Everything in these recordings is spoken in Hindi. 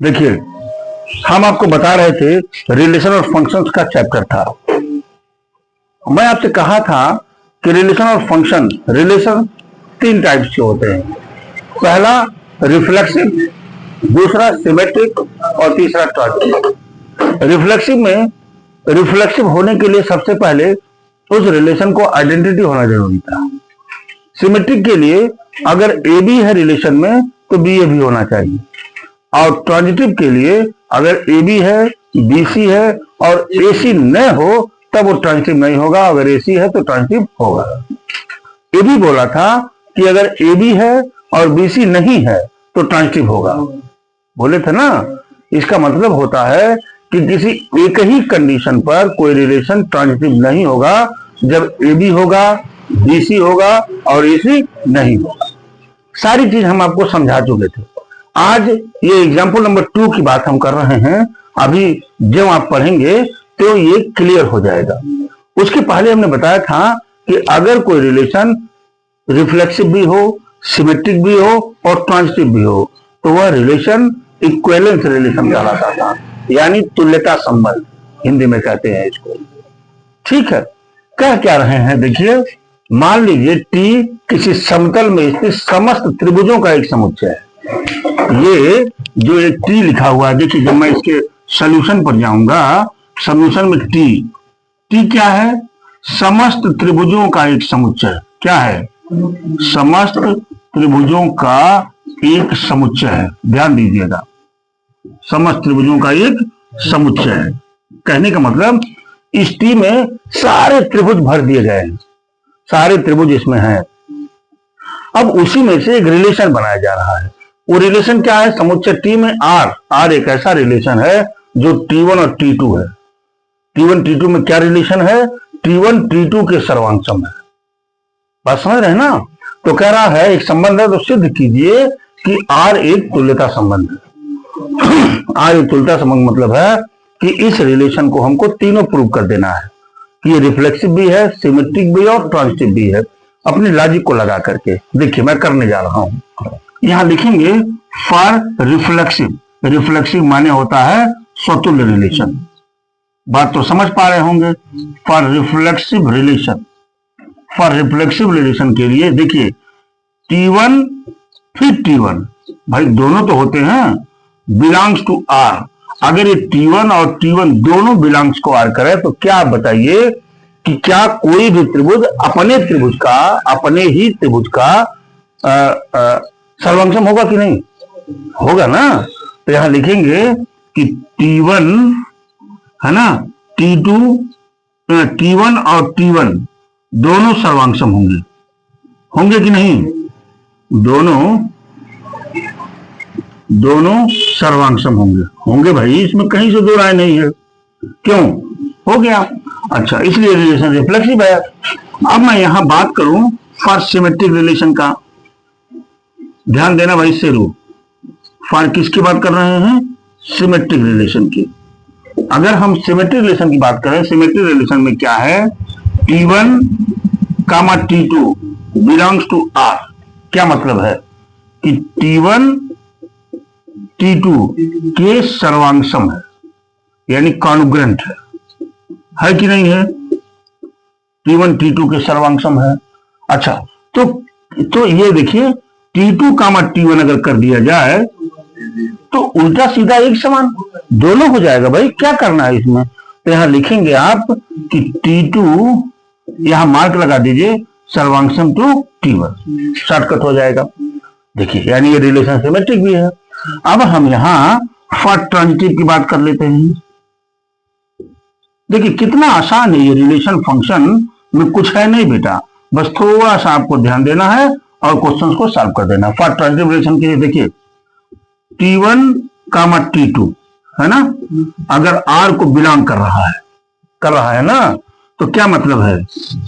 देखिए, हम आपको बता रहे थे रिलेशन और फंक्शंस का चैप्टर था। मैं आपसे कहा था कि रिलेशन और फंक्शन, रिलेशन तीन टाइप्स के होते हैं। पहला रिफ्लेक्सिव, दूसरा सिमेट्रिक और तीसरा ट्रांजिटिव। रिफ्लेक्सिव में, रिफ्लेक्सिव होने के लिए सबसे पहले उस रिलेशन को आइडेंटिटी होना जरूरी था। सिमेट्रिक के लिए अगर ए बी है रिलेशन में तो बी ए भी होना चाहिए, और ट्रांजिटिव के लिए अगर ए बी है, बी सी है और ए सी न हो तब वो ट्रांजिटिव नहीं होगा, अगर ए सी है तो ट्रांजिटिव होगा। ए भी बोला था कि अगर ए बी है और बी सी नहीं है तो ट्रांजिटिव होगा, बोले थे ना। इसका मतलब होता है कि किसी एक ही कंडीशन पर कोई रिलेशन ट्रांजिटिव नहीं होगा जब ए बी होगा, बी सी होगा और ए सी नहीं होगा। सारी चीज हम आपको समझा चुके थे। आज ये एग्जाम्पल नंबर 2 की बात हम कर रहे हैं। अभी जब आप पढ़ेंगे तो ये क्लियर हो जाएगा। उसके पहले हमने बताया था कि अगर कोई रिलेशन रिफ्लेक्सिव भी हो, सिमेट्रिक भी हो और ट्रांजिटिव भी हो तो वह रिलेशन इक्विवेलेंस रिलेशन कहलाता था, यानी तुल्यता संबंध हिंदी में कहते हैं इसको। ठीक है, कह क्या रहे हैं देखिए। मान लीजिए टी किसी समतल में स्थित समस्त त्रिभुजों का एक समुच्चय है। ये जो एक टी लिखा हुआ है, देखिए जब मैं इसके सॉल्यूशन पर जाऊंगा, सॉल्यूशन में टी क्या है? समस्त त्रिभुजों का एक समुच्चय। क्या है? समस्त त्रिभुजों का एक समुच्चय है। ध्यान दीजिएगा, समस्त त्रिभुजों का एक समुच्चय है। कहने का मतलब इस टी में सारे त्रिभुज भर दिए गए हैं, सारे त्रिभुज इसमें हैं। अब उसी में से एक रिलेशन बनाया जा रहा है। वो रिलेशन क्या है? समुच्चय टी में आर एक ऐसा रिलेशन है जो T1 और T2 है। T1 T2 में क्या रिलेशन है? T1 T2 के सर्वांगसम है। बात समझ रहे हैं ना? तो कह रहा है एक संबंध है तो सिद्ध कीजिए कि R एक तुल्यता संबंध है। R एक तुल्यता संबंध मतलब है कि इस रिलेशन को हमको तीनों प्रूव कर देना है कि ये रिफ्लेक्सिव भी है, सिमेट्रिक भी है और ट्रांजिटिव भी है, अपनी लॉजिक को लगा करके। देखिए मैं करने जा रहा हूं। यहां लिखेंगे फॉर रिफ्लेक्सिव। रिफ्लेक्सिव माने होता है स्वतुल्य रिलेशन। बात तो समझ पा रहे होंगे। For reflexive relation, for reflexive relation के लिए देखिए T1 फिर T1, भाई दोनों तो होते हैं, बिलोंग्स टू R। अगर ये T1 और T1 दोनों बिलोंग्स को R करे तो क्या आप बताइए कि क्या कोई भी त्रिभुज अपने ही त्रिभुज का सर्वांगसम होगा कि नहीं? होगा ना। तो यहां लिखेंगे कि T1 है ना, T1 और T1 दोनों सर्वांगसम होंगे कि नहीं? दोनों सर्वांगसम होंगे भाई, इसमें कहीं से दो राय नहीं है। क्यों? हो गया। अच्छा, इसलिए रिलेशन रिफ्लेक्सिव है। अब मैं यहां बात करूं फॉर सिमेट्रिक रिलेशन का। ध्यान देना भाई शेरू, फॉर किसकी बात कर रहे हैं? सिमेट्रिक रिलेशन की। अगर हम सिमेट्रिक रिलेशन की बात करें, सिमेट्रिक रिलेशन में क्या है? T1, T2 belongs to R। क्या मतलब है कि T1 T2 के सर्वांगसम है, यानी कॉन्ग्रुएंट है कि नहीं है? T1 T2 के सर्वांगसम है। अच्छा, तो ये देखिए T2, T1 अगर कर दिया जाए तो उल्टा सीधा एक समान दोनों हो जाएगा। भाई क्या करना है इसमें? तो यहां लिखेंगे आप कि T2, यहां मार्क लगा दीजिए, सर्वांगसम टू T1, शॉर्टकट हो जाएगा। देखिए यानी ये रिलेशन सिमेट्रिक भी है। अब हम यहां फॉर ट्रांजिटिव की बात कर लेते हैं। देखिए कितना आसान है ये रिलेशन। फंक्शन में कुछ है नहीं बेटा, बस थोड़ा सा आपको ध्यान देना है और क्वेश्चंस को सॉल्व कर देना। फॉर ट्रांजिटिव रिलेशन के लिए देखिए T1, T2 है ना, अगर R को बिलोंग कर रहा है ना, तो क्या मतलब है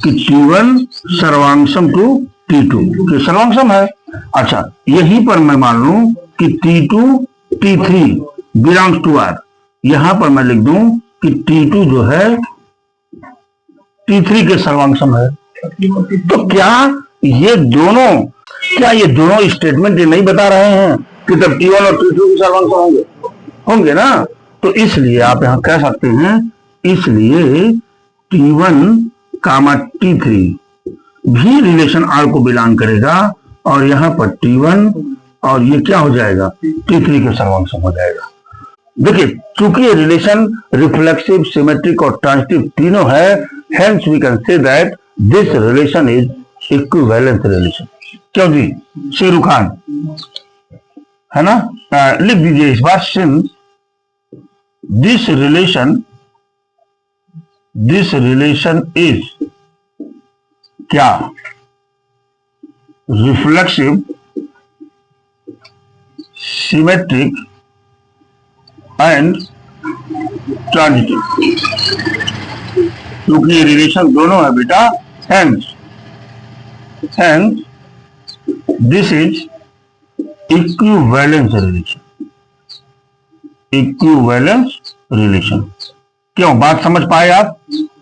कि T1 सर्वांगसम टू T2 के सर्वांगसम है। अच्छा, यहीं पर मैं मान लूं कि T2 T3 belongs to R, यहां पर मैं लिख दूं कि T2 जो है T3 के सर्वांगसम है। तो क्या ये दोनों स्टेटमेंट ये नहीं बता रहे हैं कि तब T1 और T2 के सर्वांगसम होंगे? होंगे ना। तो इसलिए आप यहां कह सकते हैं, इसलिए T1 कामा T3 भी रिलेशन R को बिलोंग करेगा, और यहां पर T1 और ये क्या हो जाएगा, T3 के सर्वंशम हो जाएगा। देखिए, चूंकि ये रिलेशन रिफ्लेक्सिव, सिमेट्रिक और ट्रांजिटिव तीनों है, hence we can say that this relation is equivalence relation. क्यों जी शेरू खान, है ना? लिख दीजिए इस बार, सिंस दिस रिलेशन इज क्या, रिफ्लेक्सिव, सिमेट्रिक एंड ट्रांजिटिव, क्योंकि ये रिलेशन दोनों है बेटा, hence this is equivalence relation. क्यों, बात समझ पाए आप?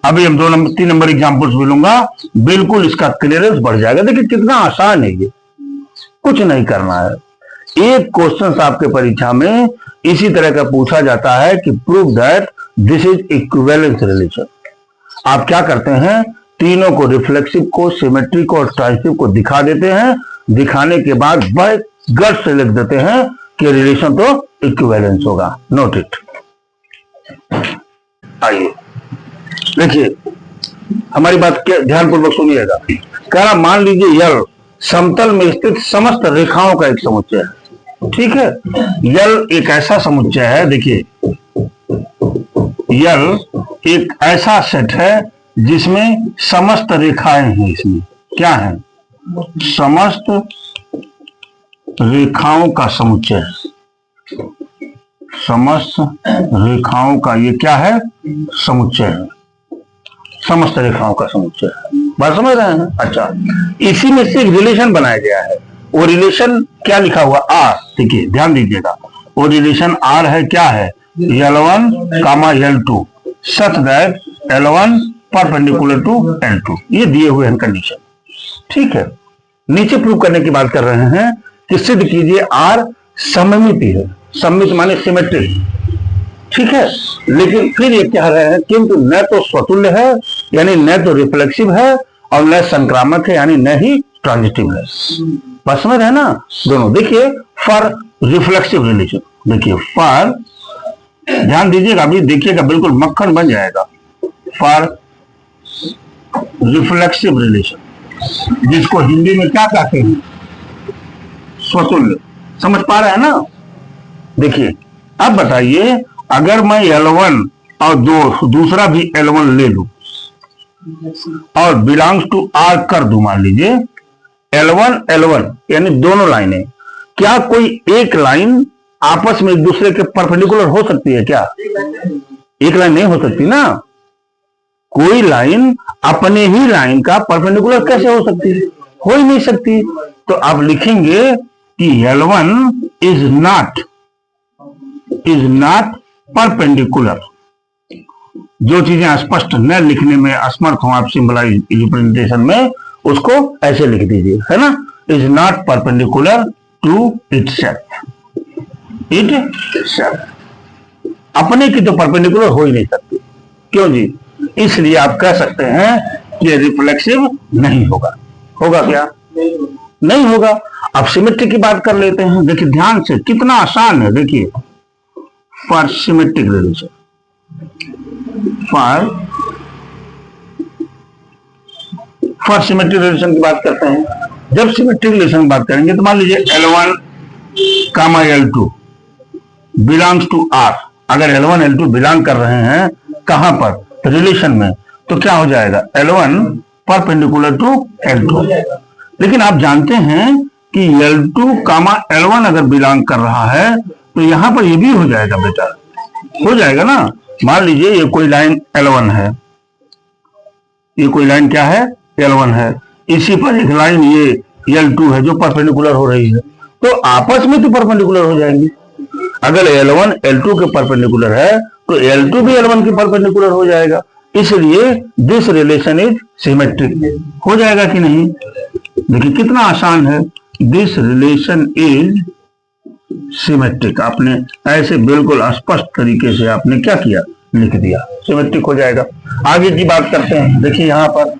अभी हम 3 नंबर एग्जाम्पल्स भी लूंगा, बिल्कुल इसका क्लियरेंस बढ़ जाएगा। देखिए कितना आसान है ये, कुछ नहीं करना है। एक क्वेश्चन आपके परीक्षा में इसी तरह का पूछा जाता है कि prove that this is equivalence relation. आप क्या करते हैं, तीनों को, रिफ्लेक्सिव को, सिमेट्रिक को और ट्रांजिटिव को दिखा देते हैं। दिखाने के बाद बाय गट से लिख देते हैं कि रिलेशन तो इक्विवेलेंस होगा। Note it. आइए देखिए, हमारी बात ध्यानपूर्वक सुनिएगा। कह रहा, मान लीजिए यल समतल में स्थित समस्त रेखाओं का एक समुच्चय है। ठीक है, यल एक ऐसा समुच्चय है, देखिए यल एक ऐसा सेट है जिसमें समस्त रेखाएं हैं। इसमें क्या है, समस्त रेखाओं का समुच्चय है। समस्त रेखाओं का ये क्या है, समुच्चय है, समस्त रेखाओं का समुच्चय है। बात समझ रहे हैं? अच्छा, इसी में से एक रिलेशन बनाया गया है। वो रिलेशन क्या लिखा हुआ, आर। देखिए ध्यान दीजिएगा, वो रिलेशन आर है, क्या है, L1 comma L2 such that L1 perpendicular to L2। ये दिए हुए हैं कंडीशन। ठीक है, नीचे प्रूव करने की बात कर रहे हैं कि सिद्ध कीजिए आर सममिति है। सममित माने सिमेट्रिक। ठीक है, लेकिन फिर ये कह रहे हैं किंतु न तो स्वतुल्य है, यानी न तो रिफ्लेक्सिव है, और न संक्रामक है, यानी न ही ट्रांजिटिव है। बस समझ है ना दोनों। देखिए फॉर रिफ्लेक्सिव रिलेशन, देखिए फॉर, ध्यान दीजिएगा, अभी देखिएगा बिल्कुल मक्खन बन जाएगा। फॉर रिफ्लेक्सिव रिलेशन, जिसको हिंदी में क्या कहते हैं, स्वतुल्य। समझ पा रहे हैं ना? देखिए अब बताइए, अगर मैं L1 और दूसरा भी L1 ले लूं और बिलोंग्स टू R कर दूं, मान लीजिए L1 यानी दोनों लाइनें, क्या कोई एक लाइन आपस में एक दूसरे के परपेंडिकुलर हो सकती है क्या? एक लाइन नहीं हो सकती ना। कोई लाइन अपने ही लाइन का परपेंडिकुलर कैसे हो सकती है? हो ही नहीं सकती। तो आप लिखेंगे कि L1 इज नॉट परपेंडिकुलर। जो चीजें स्पष्ट न लिखने में असमर्थ हो आप सिंबलाइज रिप्रेजेंटेशन में, उसको ऐसे लिख दीजिए, है ना, is not perpendicular to itself. अपने की तो परपेंडिकुलर हो ही नहीं सकती। क्यों जी? इसलिए आप कह सकते हैं कि रिफ्लेक्सिव नहीं होगा। होगा क्या? नहीं होगा। अब सिमेट्रिक की बात कर लेते हैं। देखिए ध्यान से, कितना आसान है। देखिए for symmetric relation, for symmetric relation की बात करते हैं। जब सिमेट्रिक रिलेशन की बात करेंगे तो मान लीजिए L1 comma L2 belongs to R। अगर L1 L2 बिलोंग कर रहे हैं कहां पर, रिलेशन में, तो क्या हो जाएगा, L1 परपेंडिकुलर टू L2। लेकिन आप जानते हैं कि L2 कामा L1 अगर बिलोंग कर रहा है तो यहां पर ये भी हो जाएगा बेटा, हो जाएगा ना। मान लीजिए ये कोई लाइन L1 है, ये कोई लाइन क्या है, L1 है, इसी पर एक लाइन ये L2 है जो परपेंडिकुलर हो रही है, तो आपस में तो परपेंडिकुलर हो जाएंगे। अगर L1 L2 के परपेंडिकुलर है तो L2 भी L1 के परपेंडिकुलर हो जाएगा। इसलिए दिस रिलेशन इज सिमेट्रिक। हो जाएगा कि नहीं? देखिए कितना आसान है। This relation is symmetric. आपने ऐसे बिल्कुल स्पष्ट तरीके से आपने क्या किया, लिख दिया, सिमेट्रिक हो जाएगा। आगे की बात करते हैं। देखिए यहां पर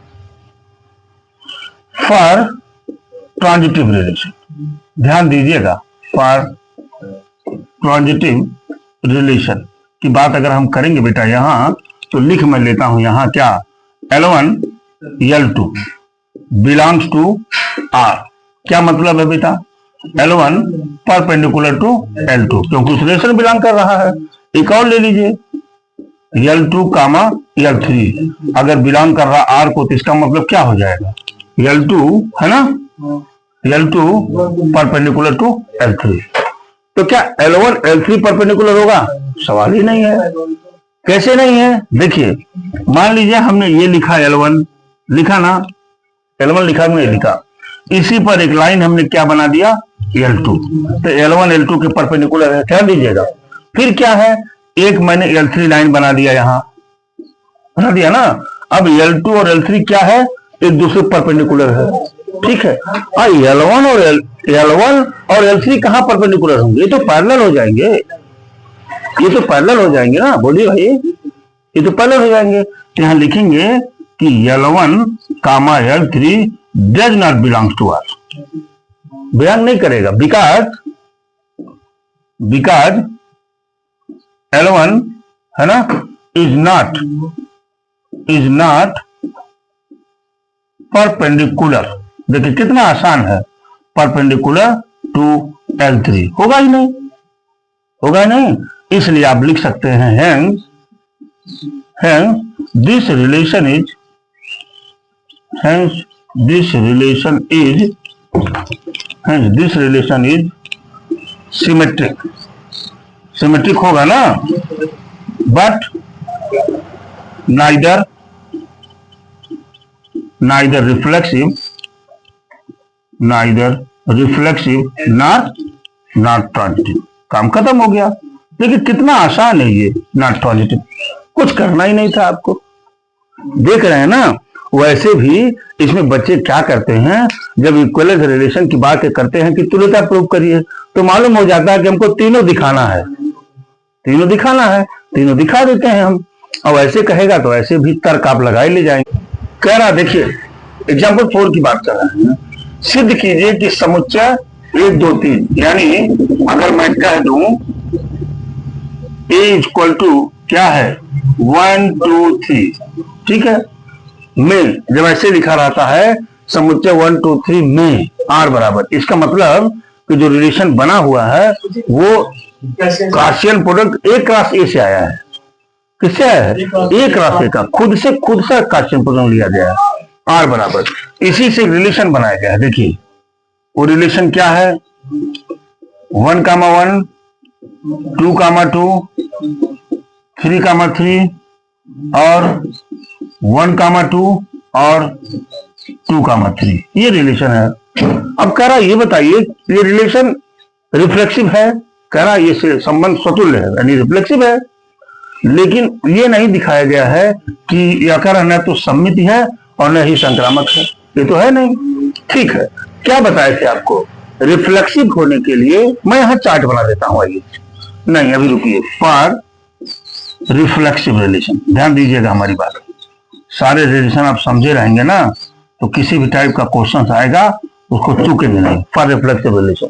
फॉर ट्रांजिटिव रिलेशन, ध्यान दीजिएगा, फॉर ट्रांजिटिव रिलेशन की बात अगर हम करेंगे बेटा यहां, तो लिख मैं लेता हूं यहां क्या, L1 L2 belongs to R। क्या मतलब है बेटा, L1 परपेंडिकुलर टू L2, क्योंकि उस रिलेशन बिलोंग कर रहा है। एक और ले लीजिए L2 कामा L3, अगर बिलोंग कर रहा R को तो इसका मतलब क्या हो जाएगा, L2 है ना, L2 परपेंडिकुलर टू L3। तो क्या L1 L3 परपेंडिकुलर होगा, सवाल ही नहीं है। कैसे नहीं है, देखिए मान लीजिए हमने ये लिखा L1 लिखा ना, L1 लिखा हमने लिखा, इसी पर एक लाइन हमने क्या बना दिया L2, तो L1 L2 के परपेंडिकुलर है, ध्यान दीजिएगा। फिर क्या है, एक मैंने L3 लाइन बना दिया, यहां बना दिया ना। अब L2 और L3 क्या है, एक दूसरे परपेंडिकुलर है, ठीक है। L1 और L3 कहां परपेंडिकुलर होंगे, ये तो पैरेलल हो जाएंगे, ये तो पैरेलल हो जाएंगे ना, बोलिए भाई, ये तो पैरेलल हो जाएंगे। तो यहां लिखेंगे कि L1 comma L3 does not belongs to R, belong नहीं करेगा, बिकॉज L1 है ना इज नॉट परपेंडिकुलर। देखिए कितना आसान है, परपेंडिकुलर टू L3 होगा ही नहीं, होगा ही नहीं। इसलिए आप लिख सकते हैं hence this relation is symmetric होगा ना, but neither reflexive not transitive. काम खत्म हो गया। देखिए कितना आसान है ये, नॉट ट्रांजिटिव, कुछ करना ही नहीं था आपको। देख रहे हैं ना, वैसे भी इसमें बच्चे क्या करते हैं, जब इक्विवेलेंस रिलेशन की बात करते हैं कि तुल्यता प्रूव करिए, तो मालूम हो जाता है कि हमको तीनों दिखाना है, तीनों दिखा देते हैं हम। और ऐसे कहेगा तो ऐसे भी तर्क आप लगाए ले जाएंगे। कह रहा देखिए एग्जाम्पल 4 की बात कर रहे हैं, सिद्ध कीजिए कि समुच्चय 1 2 3, यानी अगर मैं कह दूं A इक्वल टू क्या है 1 2 3, ठीक है, में जब ऐसे लिखा रहता है समुच्चय 1 2 3 में R बराबर, इसका मतलब कि जो रिलेशन बना हुआ है वो Gaussian product A cross A से आया है। किससे आया है, A क्रॉस A का, खुद से गाउसियन प्रोडक्ट लिया गया है R बराबर, इसी से रिलेशन बनाया गया है। देखिए वो रिलेशन क्या है, 1 कामा 1 2 कामा 2 3 कामा 3 और 1 कामा 2 और 2 कामा 3, ये रिलेशन है। अब कह रहा ये बताइए ये रिलेशन रिफ्लेक्सिव है, कह रहा ये संबंध स्वतुल्य है यानी रिफ्लेक्सिव है, लेकिन ये नहीं दिखाया गया है कि यह कह रहा न तो सममित है और न ही संक्रामक है, ये तो है नहीं। ठीक है, क्या बताए थे आपको, रिफ्लेक्सिव होने के लिए मैं यहां चार्ट बना देता हूं, आइए, नहीं अभी रुकिए, फॉर रिफ्लेक्सिव रिलेशन, ध्यान दीजिएगा हमारी बात, सारे रिलेशन आप समझे रहेंगे ना, तो किसी भी टाइप का क्वेश्चन आएगा उसको चूकेंगे नहीं। फॉर रिफ्लेक्सिव रिलेशन,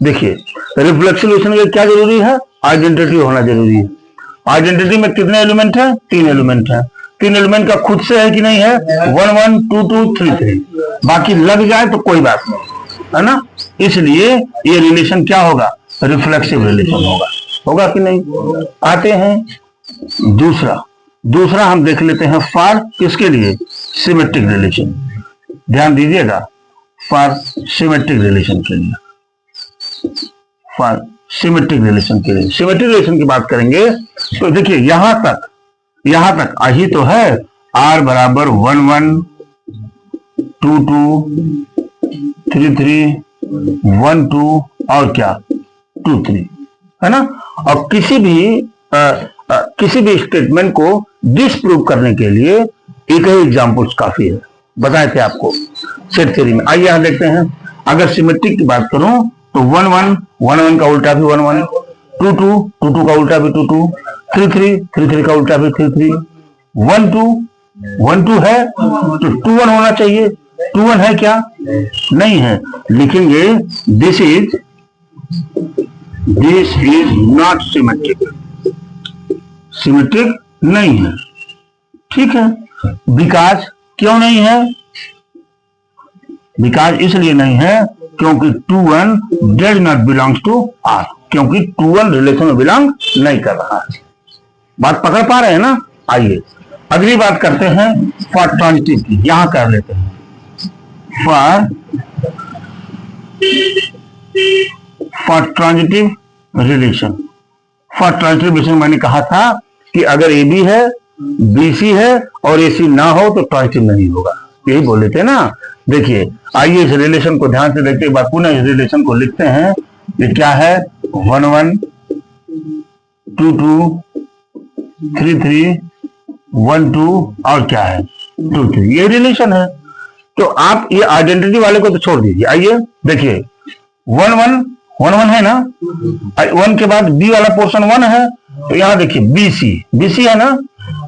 देखिए रिफ्लेक्सिव रिलेशन के क्या जरूरी है, आइडेंटिटी होना जरूरी है। आइडेंटिटी में कितने एलिमेंट है, 3 एलिमेंट है। 3 एलिमेंट का खुद से है कि नहीं है, 1 1 2 2 3 3, बाकी लग जाए तो कोई बात नहीं, है ना। इसलिए ये रिलेशन क्या होगा, रिफ्लेक्सिव रिलेशन होगा कि नहीं। आते हैं दूसरा हम देख लेते हैं, फॉर किसके लिए, सिमेट्रिक रिलेशन, ध्यान दीजिएगा, फॉर सिमेट्रिक रिलेशन के लिए, फॉर सिमेट्रिक रिलेशन के लिए, सिमेट्रिक रिलेशन की बात करेंगे तो देखिए यहां तक यही तो है, R बराबर 1 1 2 2 3 3 1 2 और क्या 2 3, है ना। और किसी भी स्टेटमेंट को डिसप्रूव करने के लिए एक ही एग्जाम्पल्स काफी है, बताए थे आपको सेट थ्योरी में। आइए यहां देखते हैं, अगर सिमेट्रिक की बात करूं तो 1 1 1 1 का उल्टा भी 1 1, 2 2 2 2 का उल्टा भी 2 2, 3 3 3 3 का उल्टा भी 3 3, 1 2 1 2 है तो 2 1 होना चाहिए, 2 1 है क्या? नहीं है, लिखेंगे this is not symmetric, symmetric नहीं है। ठीक है, बिकॉज क्यों नहीं है? बिकॉज इसलिए नहीं है क्योंकि 2 1 does not belongs to R, क्योंकि 2 1 रिलेशन में बिलोंग नहीं कर रहा है। बात पकड़ पा रहे हैं ना? आइए अगली बात करते हैं फॉर ट्रांजिटिव की, यहां कर लेते हैं for transitive relation. For transitive relation मैंने कहा था कि अगर ए बी है, बी सी है और ए सी ना हो तो ट्रांजिटिव नहीं होगा, यही बोले थे ना। देखिए आइए इस रिलेशन को ध्यान से देखते एक बार पुनः इस रिलेशन को लिखते हैं। ये क्या है? 1 1 2 2 3 3 1 2 और क्या है? 2 3, ये रिलेशन है। तो आप ये आइडेंटिटी वाले को तो छोड़ दीजिए। आइए देखिए 1 1 1 1 है ना, 1 के बाद बी वाला पोर्शन 1 है, तो यहां देखिए बी सी है ना।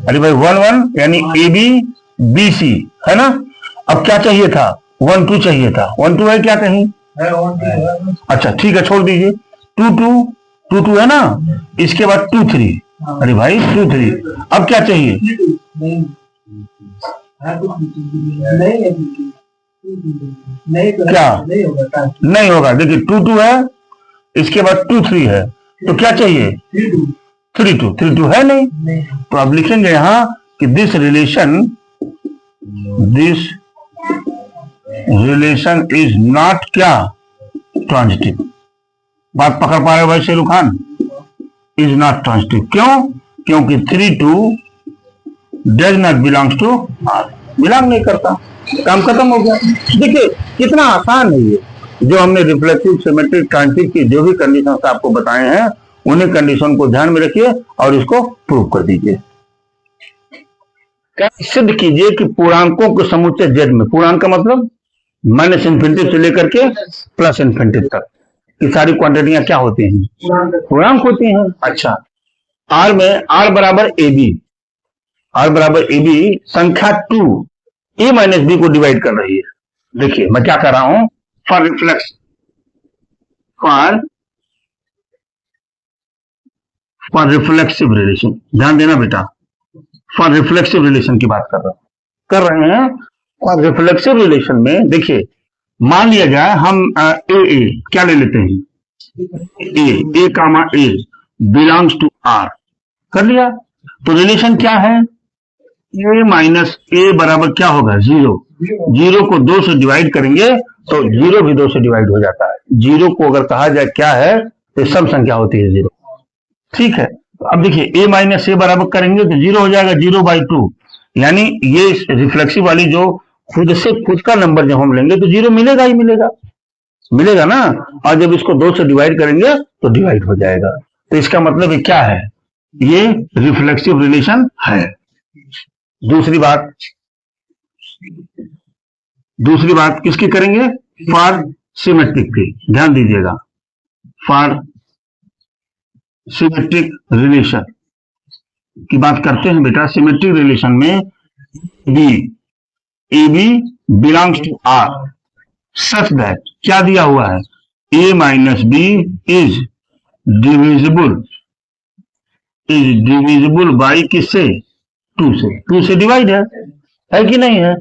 अरे भाई 1 1 यानी ए बी बी सी है ना। अब क्या चाहिए था? 1 2 चाहिए था, 1 2 है क्या कहीं? अच्छा ठीक है, छोड़ दीजिए। 2 2 है ना, इसके बाद 2 3, अरे भाई 2 3, अब क्या चाहिए? क्या नहीं होगा? देखिए 2 2 है, इसके बाद 2 3 है, तो क्या चाहिए? 3 2 है नहीं, तो अब लिखेंगे यहां कि दिस रिलेशन इज नॉट क्या? ट्रांजिटिव। बात पकड़ पा रहे हो भाई Sheru Khan? Is not transitive. क्यों? क्योंकि 3 2 does not belongs to R, belong नहीं करता, काम खत्म हो गया। देखिए कितना आसान है ये, जो हमने रिफ्लेक्सिव, सिमेट्रिक, ट्रांजिटिव की जो भी कंडीशन आपको बताए हैं उन्हीं कंडीशन को ध्यान में रखिए और इसको प्रूव कर दीजिए। सिद्ध कीजिए कि पूर्णांकों के समुच्चय जेड में, पूर्णांक का मतलब माइनस इन्फिनिटी से लेकर के प्लस इन्फिनिटी तक की सारी क्वांटिटियां क्या होती हैं? पूर्णांक होती हैं। अच्छा, आर में आर बराबर ए बी संख्या 2 ए माइनस बी को डिवाइड कर रही है। देखिए मैं क्या कर रहा हूं, फॉर रिफ्लेक्सिव रिलेशन, ध्यान देना बेटा, फॉर रिफ्लेक्सिव रिलेशन की बात कर रहे हैं। फॉर रिफ्लेक्सिव रिलेशन में देखिए मान लिया जाए हम ए क्या ले लेते हैं? ए कामा ए बिलोंग्स टू आर, कर लिया। तो रिलेशन क्या है? ए माइनस ए बराबर क्या होगा? 0। 0 को 2 से डिवाइड करेंगे तो 0 भी 2 से डिवाइड हो जाता है। 0 को अगर कहा जाए क्या है तो सम संख्या होती है 0। ठीक है, तो अब देखिए ए माइनस ए बराबर करेंगे तो 0 हो जाएगा, 0/2, यानी ये रिफ्लेक्सिव वाली जो खुद से खुद का नंबर जब हम लेंगे तो 0 मिलेगा ही मिलेगा ना। और जब इसको 2 से डिवाइड करेंगे तो डिवाइड हो जाएगा। तो इसका मतलब ये क्या है? ये रिफ्लेक्सिव रिलेशन है। दूसरी बात किसकी करेंगे? फॉर सिमेट्रिक की, ध्यान दीजिएगा। फॉर सिमेट्रिक रिलेशन की बात करते हैं बेटा। सिमेट्रिक रिलेशन में A B belongs to R such that क्या दिया हुआ है? A minus B is divisible by किससे? 2 से डिवाइड है कि नहीं है?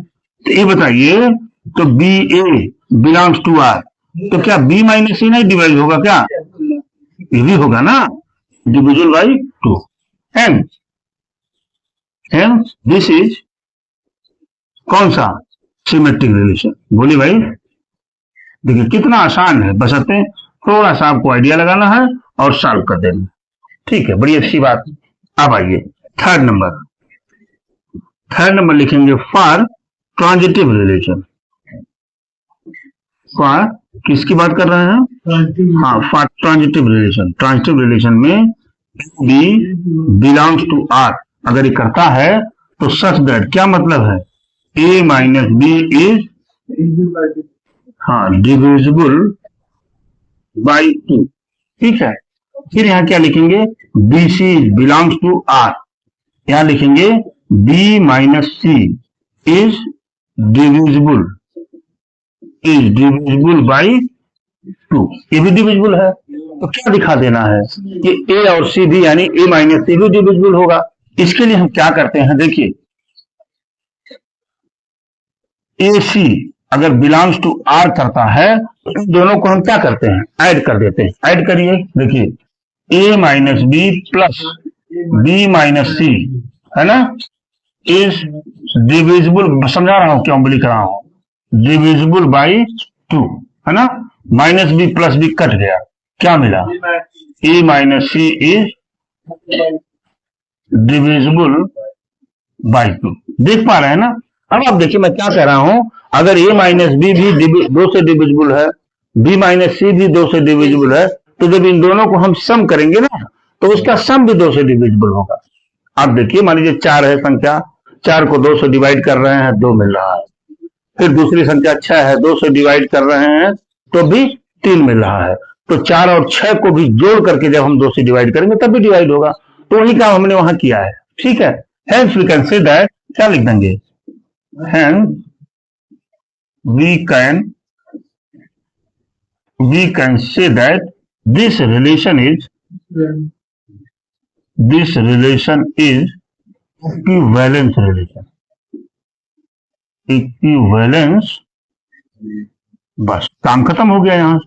तो ये बताइए, तो B A belongs to R, तो क्या बी माइनस ए नहीं डिवाइड होगा क्या? ये भी होगा ना, divisible by 2। And this is कौन सा? Symmetric relation. बोलिए भाई, देखिए कितना आसान है, बशर्ते थोड़ा सा आपको आइडिया लगाना है और सॉल्व कर देना। ठीक है, बड़ी अच्छी बात। अब आइए थर्ड नंबर लिखेंगे फॉर ट्रांजिटिव रिलेशन। फॉर किसकी बात कर रहे हैं? हाँ, for transitive relation. Transitive relation में बी बिलोंग्स टू आर अगर ये करता है तो सच दैट क्या मतलब है? ए माइनस बी इज हाँ डिविजिबल बाई 2। ठीक है, फिर यहाँ क्या लिखेंगे, B C belongs to R, यहां लिखेंगे B minus C is divisible by 2। ये भी डिविजिबल है, तो क्या दिखा देना है कि ए और सी भी यानी ए माइनस सी भी डिविजिबल होगा। इसके लिए हम क्या करते हैं, देखिए ए सी अगर बिलोंग्स टू आर करता है तो इन दोनों को हम क्या करते हैं, ऐड कर देते हैं। ऐड करिए, देखिए A minus B plus B minus C है ना, इज डिविजिबल, समझा रहा हूं क्यों लिख रहा हूं, डिविजिबल बाई 2 है ना। Minus B plus B cut गया, क्या मिला, A minus C is divisible by 2। देख पा रहे हैं ना। अब आप देखिए मैं क्या कह रहा हूं, अगर ए माइनस बी भी 2 से डिविजिबल है, बी माइनस सी भी 2 से डिविजिबल है, तो जब इन दोनों को हम सम करेंगे ना तो उसका सम भी 2 से डिविजिबल होगा। आप देखिए मान लीजिए 4 है संख्या, 4 को 2 से डिवाइड कर रहे हैं, 2 मिल रहा है। फिर दूसरी संख्या 6 है, 2 से डिवाइड कर रहे हैं तो भी 3 मिल रहा है। तो 4 और 6 को भी जोड़ करके जब हम 2 से डिवाइड करेंगे तब भी डिवाइड होगा। तो वही काम हमने वहां किया है। ठीक है, hence we can say that, क्या लिख देंगे, hence we can say that this relation is equivalence relation. Equivalence, बस काम खत्म हो गया यहां।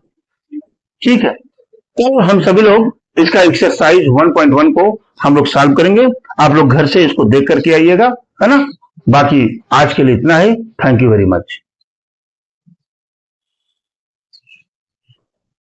ठीक है, तो हम सभी लोग इसका एक्सरसाइज 1.1 को हम लोग सॉल्व करेंगे। आप लोग घर से इसको देख करके आइएगा, है ना। बाकी आज के लिए इतना ही। Thank you very much.